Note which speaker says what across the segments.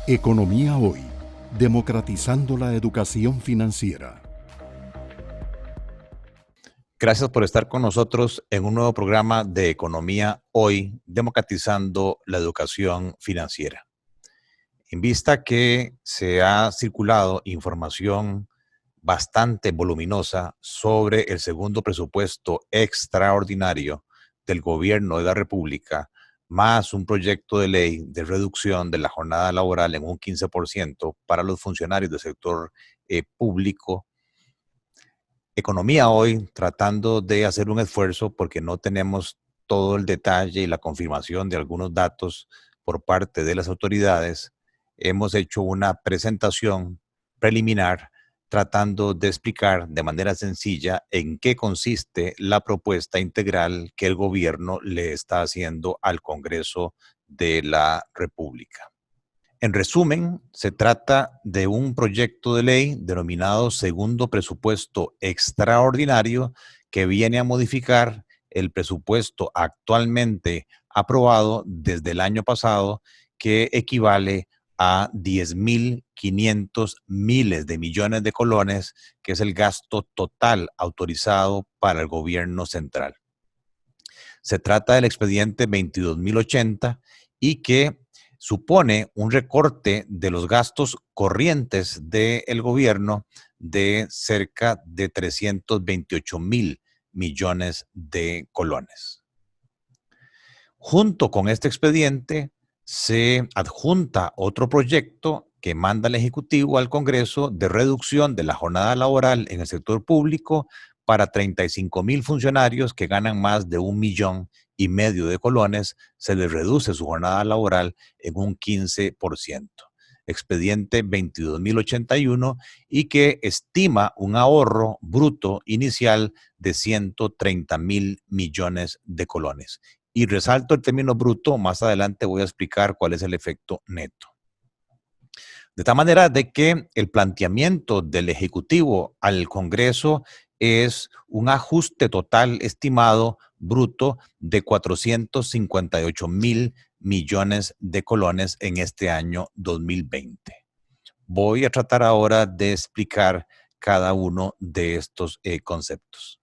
Speaker 1: Economía Hoy, democratizando la educación financiera.
Speaker 2: Gracias por estar con nosotros en un nuevo programa de Economía Hoy, democratizando la educación financiera. En vista que se ha circulado información bastante voluminosa sobre el segundo presupuesto extraordinario del gobierno de la República, más un proyecto de ley de reducción de la jornada laboral en un 15% para los funcionarios del sector público. Economía Hoy, tratando de hacer un esfuerzo porque no tenemos todo el detalle y la confirmación de algunos datos por parte de las autoridades, hemos hecho una presentación preliminar tratando de explicar de manera sencilla en qué consiste la propuesta integral que el gobierno le está haciendo al Congreso de la República. En resumen, se trata de un proyecto de ley denominado Segundo Presupuesto Extraordinario que viene a modificar el presupuesto actualmente aprobado desde el año pasado, que equivale a 10.500 miles de millones de colones, que es el gasto total autorizado para el gobierno central. Se trata del expediente 22.080 y que supone un recorte de los gastos corrientes del gobierno de cerca de 328.000 millones de colones. Junto con este expediente se adjunta otro proyecto que manda el Ejecutivo al Congreso de reducción de la jornada laboral en el sector público para 35.000 funcionarios que ganan más de 1,5 millones de colones. Se les reduce su jornada laboral en un 15%. Expediente 22.081 y que estima un ahorro bruto inicial de 130.000 millones de colones. Y resalto el término bruto, más adelante voy a explicar cuál es el efecto neto. De tal manera de que el planteamiento del Ejecutivo al Congreso es un ajuste total estimado bruto de 458.000 millones de colones en este año 2020. Voy a tratar ahora de explicar cada uno de estos conceptos.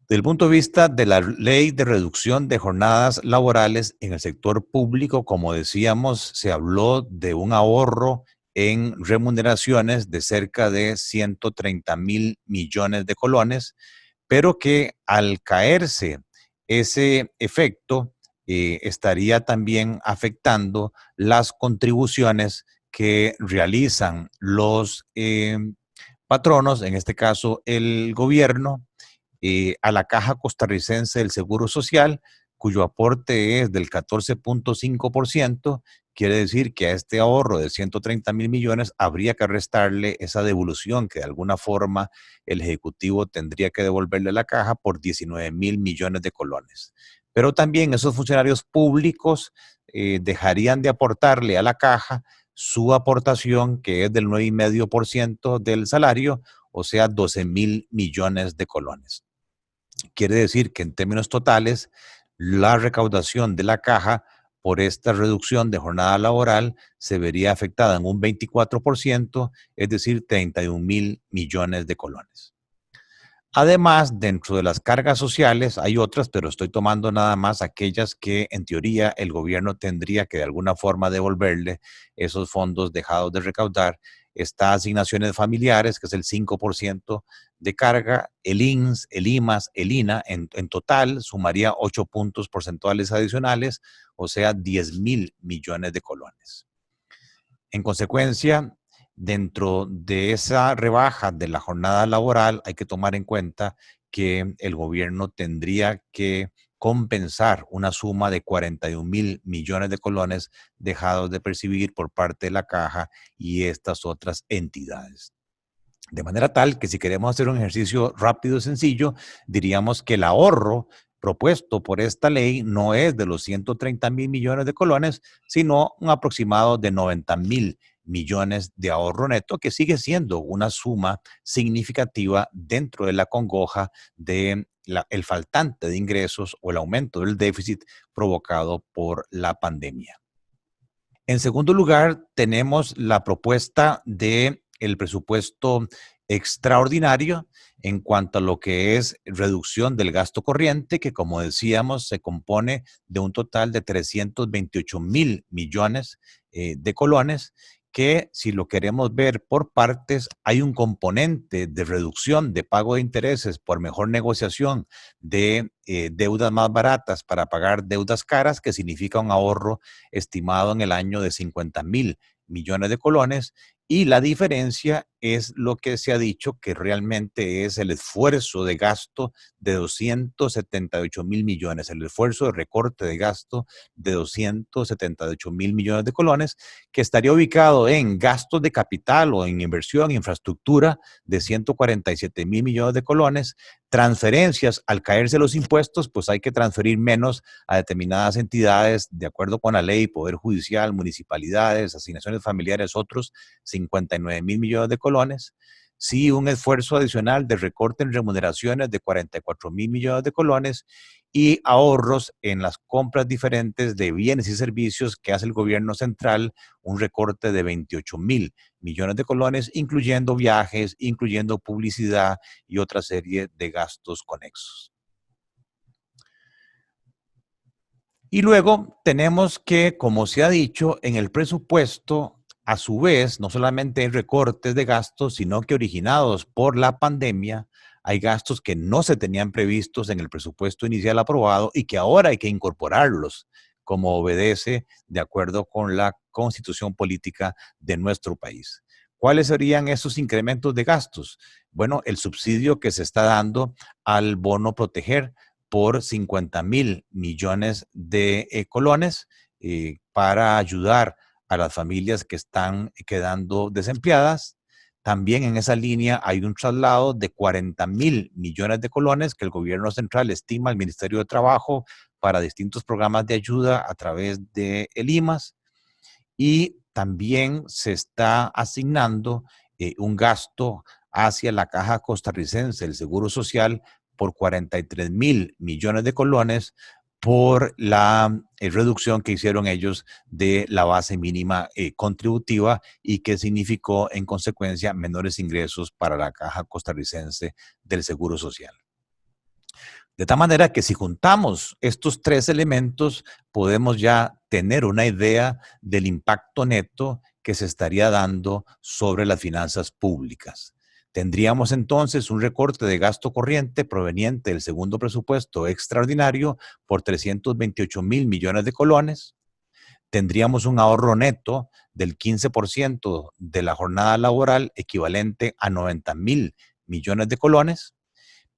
Speaker 2: Desde el punto de vista de la ley de reducción de jornadas laborales en el sector público, como decíamos, se habló de un ahorro en remuneraciones de cerca de 130.000 millones de colones, pero que al caerse ese efecto estaría también afectando las contribuciones que realizan los patronos, en este caso el gobierno, a la Caja Costarricense del Seguro Social, cuyo aporte es del 14.5%, quiere decir que a este ahorro de 130.000 millones habría que restarle esa devolución que de alguna forma el Ejecutivo tendría que devolverle a la Caja por 19.000 millones de colones. Pero también esos funcionarios públicos dejarían de aportarle a la Caja su aportación, que es del 9,5% del salario, o sea, 12.000 millones de colones. Quiere decir que en términos totales, la recaudación de la caja por esta reducción de jornada laboral se vería afectada en un 24%, es decir, 31.000 millones de colones. Además, dentro de las cargas sociales hay otras, pero estoy tomando nada más aquellas que en teoría el gobierno tendría que de alguna forma devolverle esos fondos dejados de recaudar. Está asignaciones familiares, que es el 5% de carga, el INSS, el IMAS, el INA, en total sumaría 8 puntos porcentuales adicionales, o sea, 10.000 millones de colones. En consecuencia, dentro de esa rebaja de la jornada laboral hay que tomar en cuenta que el gobierno tendría que compensar una suma de 41.000 millones de colones dejados de percibir por parte de la Caja y estas otras entidades. De manera tal que si queremos hacer un ejercicio rápido y sencillo, diríamos que el ahorro propuesto por esta ley no es de los 130.000 millones de colones, sino un aproximado de 90.000 millones de ahorro neto, que sigue siendo una suma significativa dentro de la congoja de el faltante de ingresos o el aumento del déficit provocado por la pandemia. En segundo lugar, tenemos la propuesta del presupuesto extraordinario en cuanto a lo que es reducción del gasto corriente, que como decíamos se compone de un total de 328.000 millones de colones, que si lo queremos ver por partes, hay un componente de reducción de pago de intereses por mejor negociación de deudas más baratas para pagar deudas caras, que significa un ahorro estimado en el año de 50.000 millones de colones, y la diferencia es lo que se ha dicho que realmente es el esfuerzo de gasto de 278.000 millones, el esfuerzo de recorte de gasto de 278.000 millones de colones, que estaría ubicado en gastos de capital o en inversión, infraestructura de 147.000 millones de colones, transferencias, al caerse los impuestos, pues hay que transferir menos a determinadas entidades de acuerdo con la ley, Poder Judicial, municipalidades, asignaciones familiares, otros 59.000 millones de colones. Sí, un esfuerzo adicional de recorte en remuneraciones de 44.000 millones de colones y ahorros en las compras diferentes de bienes y servicios que hace el gobierno central, un recorte de 28.000 millones de colones, incluyendo viajes, incluyendo publicidad y otra serie de gastos conexos. Y luego tenemos que, como se ha dicho, en el presupuesto, a su vez, no solamente hay recortes de gastos, sino que originados por la pandemia, hay gastos que no se tenían previstos en el presupuesto inicial aprobado y que ahora hay que incorporarlos, como obedece de acuerdo con la constitución política de nuestro país. ¿Cuáles serían esos incrementos de gastos? Bueno, el subsidio que se está dando al bono proteger por 50.000 millones de colones para ayudar a las familias que están quedando desempleadas. También en esa línea hay un traslado de 40.000 millones de colones que el gobierno central estima al Ministerio de Trabajo para distintos programas de ayuda a través del IMAS. Y también se está asignando un gasto hacia la Caja Costarricense del Seguro Social por 43.000 millones de colones por la reducción que hicieron ellos de la base mínima contributiva y que significó en consecuencia menores ingresos para la Caja Costarricense del Seguro Social. De tal manera que si juntamos estos tres elementos, podemos ya tener una idea del impacto neto que se estaría dando sobre las finanzas públicas. Tendríamos entonces un recorte de gasto corriente proveniente del segundo presupuesto extraordinario por 328.000 millones de colones. Tendríamos un ahorro neto del 15% de la jornada laboral, equivalente a 90.000 millones de colones.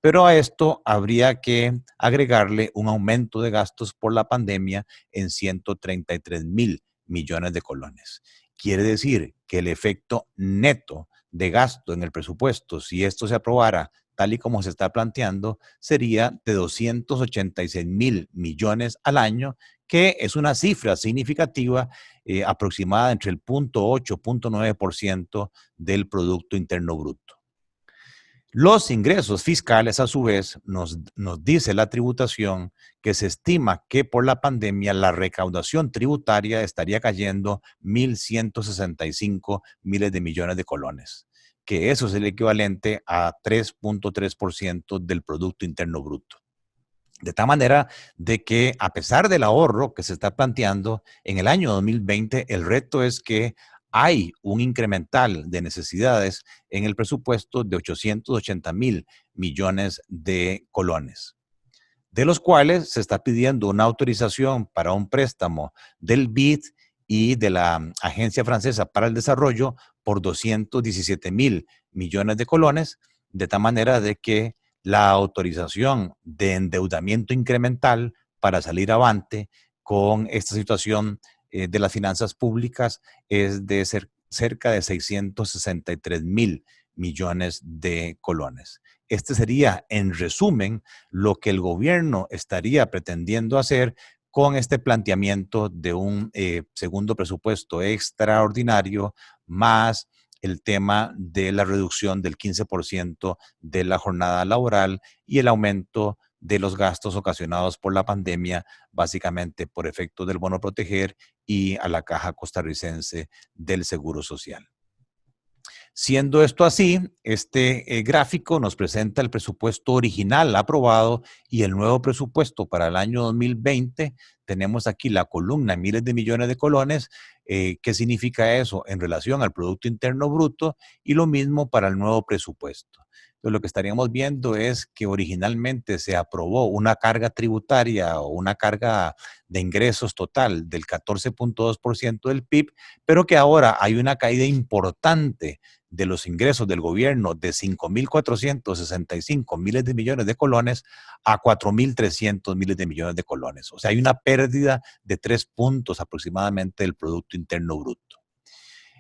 Speaker 2: Pero a esto habría que agregarle un aumento de gastos por la pandemia en 133.000 millones de colones. Quiere decir que el efecto neto de gasto en el presupuesto, si esto se aprobara tal y como se está planteando, sería de 286.000 millones al año, que es una cifra significativa aproximada entre el 0.8 y 0.9% del Producto Interno Bruto. Los ingresos fiscales, a su vez, nos dice la tributación que se estima que por la pandemia la recaudación tributaria estaría cayendo 1.165 miles de millones de colones, que eso es el equivalente a 3.3% del Producto Interno Bruto. De tal manera de que a pesar del ahorro que se está planteando en el año 2020, el reto es que hay un incremental de necesidades en el presupuesto de 880.000 millones de colones, de los cuales se está pidiendo una autorización para un préstamo del BID y de la Agencia Francesa para el Desarrollo por 217.000 millones de colones, de tal manera de que la autorización de endeudamiento incremental para salir avante con esta situación de las finanzas públicas es de cerca de 663.000 millones de colones. Este sería, en resumen, lo que el gobierno estaría pretendiendo hacer con este planteamiento de un segundo presupuesto extraordinario, más el tema de la reducción del 15% de la jornada laboral y el aumento de los gastos ocasionados por la pandemia, básicamente por efecto del bono proteger y a la Caja Costarricense del Seguro Social. Siendo esto así, este gráfico nos presenta el presupuesto original aprobado y el nuevo presupuesto para el año 2020. Tenemos aquí la columna miles de millones de colones. ¿Qué significa eso en relación al Producto Interno Bruto? Y lo mismo para el nuevo presupuesto. Entonces, lo que estaríamos viendo es que originalmente se aprobó una carga tributaria o una carga de ingresos total del 14.2% del PIB, pero que ahora hay una caída importante de los ingresos del gobierno de 5.465 miles de millones de colones a 4.300 miles de millones de colones. O sea, hay una pérdida de 3 puntos aproximadamente del Producto Interno Bruto.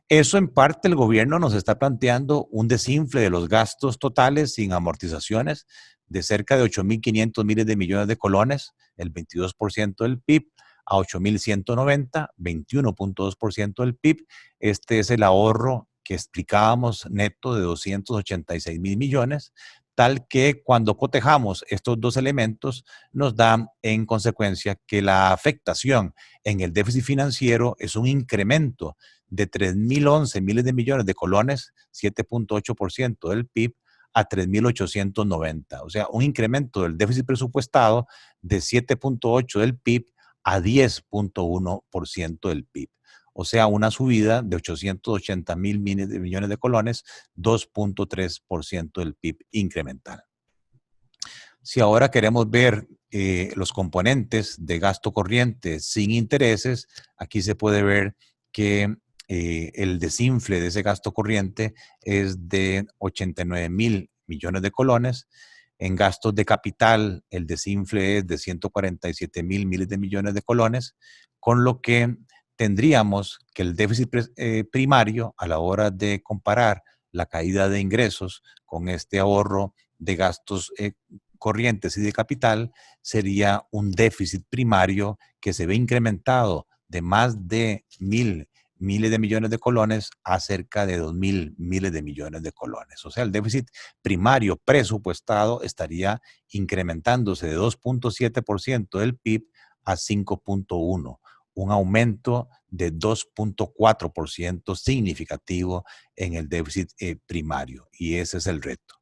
Speaker 2: Eso en parte el gobierno nos está planteando un desinfle de los gastos totales sin amortizaciones de cerca de 8.500 miles de millones de colones, el 22% del PIB, a 8.190, 21.2% del PIB. Este es el ahorro que explicábamos neto de 286.000 millones, tal que cuando cotejamos estos dos elementos nos da en consecuencia que la afectación en el déficit financiero es un incremento de 3.011 miles de millones de colones, 7.8% del PIB, a 3.890. O sea, un incremento del déficit presupuestado de 7.8 del PIB a 10.1% del PIB. O sea, una subida de 880.000 millones de colones, 2.3% del PIB incremental. Si ahora queremos ver los componentes de gasto corriente sin intereses, aquí se puede ver que el desinfle de ese gasto corriente es de 89.000 millones de colones. En gastos de capital, el desinfle es de 147.000 miles de millones de colones, con lo que tendríamos que el déficit primario a la hora de comparar la caída de ingresos con este ahorro de gastos corrientes y de capital sería un déficit primario que se ve incrementado de más de 1.000 miles de millones de colones a cerca de 2.000 miles de millones de colones. O sea, el déficit primario presupuestado estaría incrementándose de 2.7% del PIB a 5.1%, un aumento de 2.4% significativo en el déficit primario. Y ese es el reto.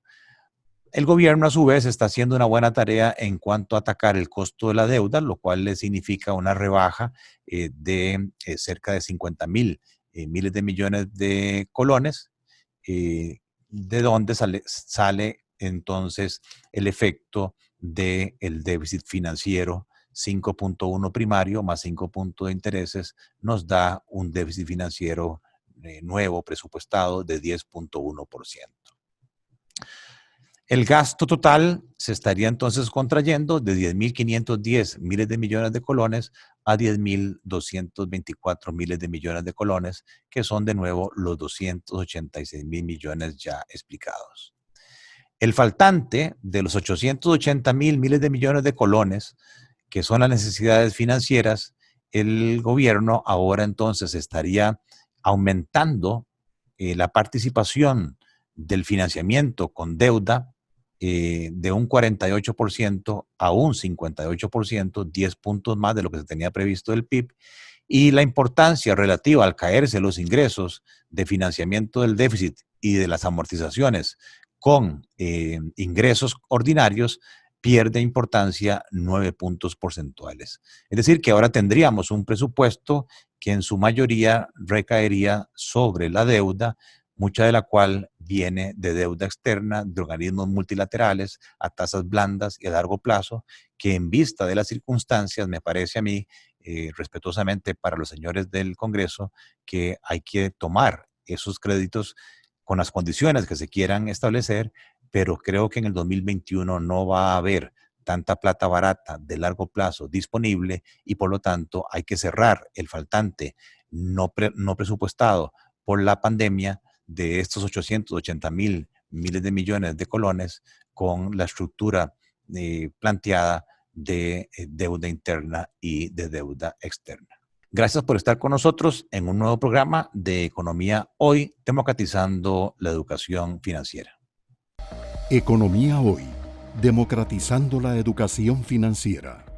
Speaker 2: El gobierno, a su vez, está haciendo una buena tarea en cuanto a atacar el costo de la deuda, lo cual le significa una rebaja de cerca de 50.000 miles de millones de colones, de donde sale entonces el efecto del déficit financiero. 5.1 primario más 5 puntos de intereses nos da un déficit financiero nuevo presupuestado de 10.1%. El gasto total se estaría entonces contrayendo de 10.510 miles de millones de colones a 10.224 miles de millones de colones, que son de nuevo los 286.000 millones ya explicados. El faltante de los 880.000 miles de millones de colones, que son las necesidades financieras, el gobierno ahora entonces estaría aumentando la participación del financiamiento con deuda de un 48% a un 58%, 10 puntos más de lo que se tenía previsto del PIB, y la importancia relativa al caerse los ingresos de financiamiento del déficit y de las amortizaciones con ingresos ordinarios pierde importancia 9 puntos porcentuales. Es decir, que ahora tendríamos un presupuesto que en su mayoría recaería sobre la deuda, mucha de la cual viene de deuda externa, de organismos multilaterales, a tasas blandas y a largo plazo, que en vista de las circunstancias, me parece a mí, respetuosamente para los señores del Congreso, que hay que tomar esos créditos con las condiciones que se quieran establecer, pero creo que en el 2021 no va a haber tanta plata barata de largo plazo disponible y por lo tanto hay que cerrar el faltante no presupuestado por la pandemia de estos 880.000 miles de millones de colones con la estructura planteada de deuda interna y de deuda externa. Gracias por estar con nosotros en un nuevo programa de Economía Hoy, democratizando la educación financiera.
Speaker 1: Economía Hoy, Democratizando la educación financiera.